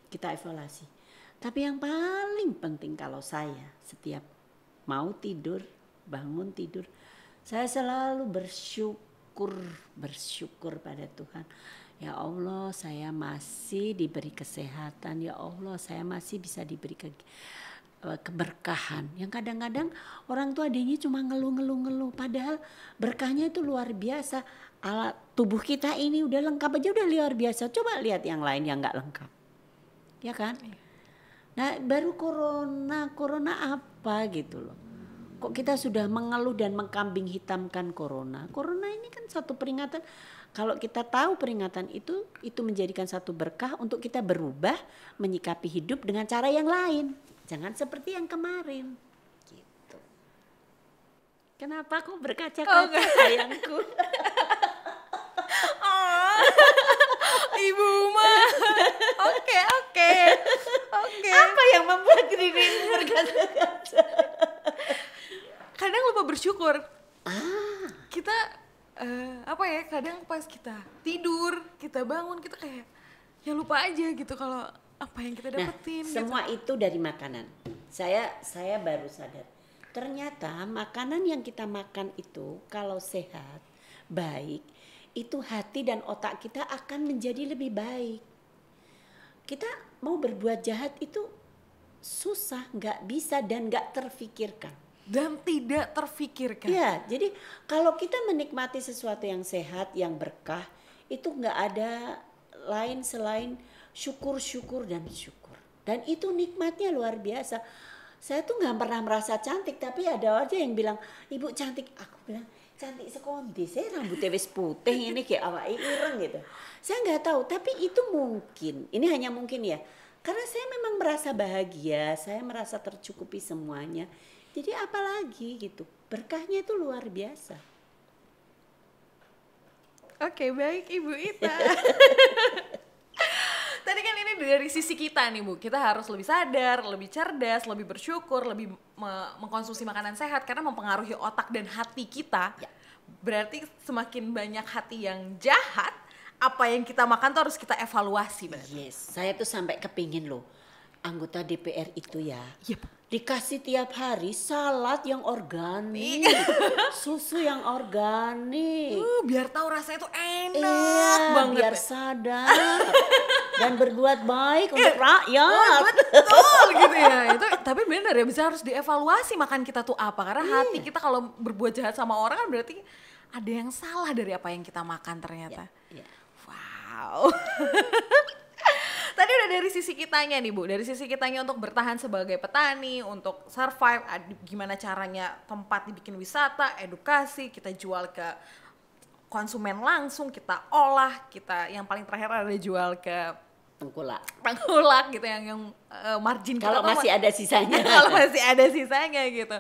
kita evaluasi. Tapi yang paling penting kalau saya setiap mau tidur, bangun tidur, saya selalu bersyukur pada Tuhan. Ya Allah, saya masih diberi kesehatan. Ya Allah, saya masih bisa diberi keberkahan. Yang kadang-kadang orang tua adanya cuma ngeluh. Padahal berkahnya itu luar biasa. Alat tubuh kita ini udah lengkap aja, udah luar biasa. Coba lihat yang lain yang nggak lengkap. Ya kan? Nah baru corona apa gitu loh. Kok kita sudah mengeluh dan mengkambing hitamkan corona. Corona ini kan satu peringatan. Kalau kita tahu peringatan itu menjadikan satu berkah untuk kita berubah menyikapi hidup dengan cara yang lain. Jangan seperti yang kemarin. Gitu. Kenapa kok berkaca-kaca sayangku? Oh, Ibu mah. Oke. Apa yang membuat dirimu berkaca-kaca? Kadang lupa bersyukur. Kita kadang pas kita tidur, kita bangun, kita kayak ya lupa aja gitu kalau apa yang kita dapetin. Semua itu dari makanan. Saya baru sadar. Ternyata makanan yang kita makan itu kalau sehat, baik, itu hati dan otak kita akan menjadi lebih baik. Kita mau berbuat jahat itu susah, nggak bisa dan nggak terfikirkan. Dan tidak terfikirkan. Ya, jadi kalau kita menikmati sesuatu yang sehat, yang berkah, itu nggak ada lain selain syukur dan syukur. Dan itu nikmatnya luar biasa. Saya tuh nggak pernah merasa cantik, tapi ada aja yang bilang, ibu cantik. Aku bilang, cantik sekondi, saya rambutnya wis putih ini kayak awake ireng gitu. Saya nggak tahu, tapi itu mungkin. Ini hanya mungkin ya. Karena saya memang merasa bahagia, saya merasa tercukupi semuanya. Jadi apalagi gitu, berkahnya itu luar biasa. Oke, baik Ibu Ita. Tadi kan ini dari sisi kita nih Bu, kita harus lebih sadar, lebih cerdas, lebih bersyukur, lebih mengkonsumsi makanan sehat karena mempengaruhi otak dan hati kita. Ya. Berarti semakin banyak hati yang jahat, apa yang kita makan tuh harus kita evaluasi berarti. Yes, saya tuh sampai kepingin loh, anggota DPR itu ya. Yep. Dikasih tiap hari salad yang organik, susu yang organik. Biar tahu rasanya tuh enak banget. Biar sadar dan berbuat baik untuk rakyat. Betul gitu ya. Itu tapi benar ya, bisa harus dievaluasi makan kita tuh apa. Karena hati kita kalau berbuat jahat sama orang kan berarti ada yang salah dari apa yang kita makan ternyata. Ya. Wow. Tadi udah dari sisi kitanya nih Bu, dari sisi kitanya untuk bertahan sebagai petani, untuk survive, gimana caranya tempat dibikin wisata, edukasi, kita jual ke konsumen langsung, kita olah, kita yang paling terakhir ada jual ke tengkulak gitu yang margin kalau masih ada sisanya. Kalau masih ada sisanya gitu.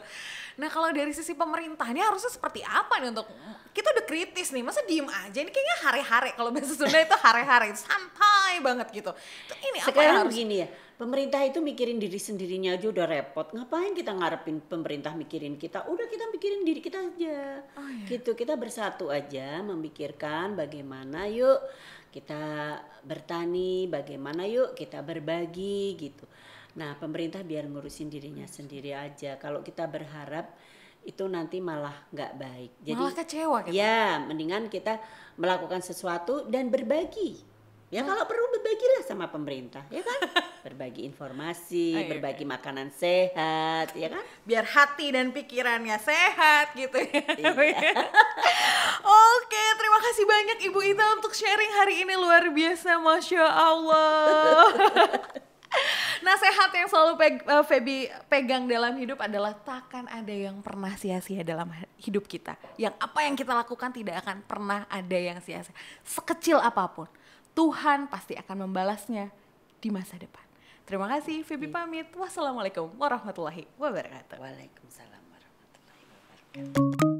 Nah kalau dari sisi pemerintahnya harusnya seperti apa nih untuk kita udah kritis nih, masa diem aja, ini kayaknya hare-hare, kalau bahasa Sunda itu hare-hare, santai banget gitu. Ini apa sekarang yang harus begini ya, pemerintah itu mikirin diri sendirinya aja udah repot, ngapain kita ngarepin pemerintah mikirin kita, udah kita mikirin diri kita aja. Gitu, kita bersatu aja memikirkan bagaimana yuk kita bertani, bagaimana yuk kita berbagi gitu. Nah pemerintah biar ngurusin dirinya sendiri aja. Kalau kita berharap itu nanti malah nggak baik. Jadi malah kecewa gitu. Ya mendingan kita melakukan sesuatu dan berbagi. Ya kalau perlu berbagilah sama pemerintah, ya kan? Berbagi informasi, berbagi makanan sehat, ya kan? Biar hati dan pikirannya sehat gitu ya. Iya. Oke, terima kasih banyak Ibu Ita untuk sharing hari ini, luar biasa, Masya Allah. Nasihat yang selalu Feby pegang dalam hidup adalah takkan ada yang pernah sia-sia dalam hidup kita. Yang apa yang kita lakukan tidak akan pernah ada yang sia-sia. Sekecil apapun, Tuhan pasti akan membalasnya di masa depan. Terima kasih, Feby pamit. Wassalamualaikum warahmatullahi wabarakatuh. Waalaikumsalam warahmatullahi wabarakatuh.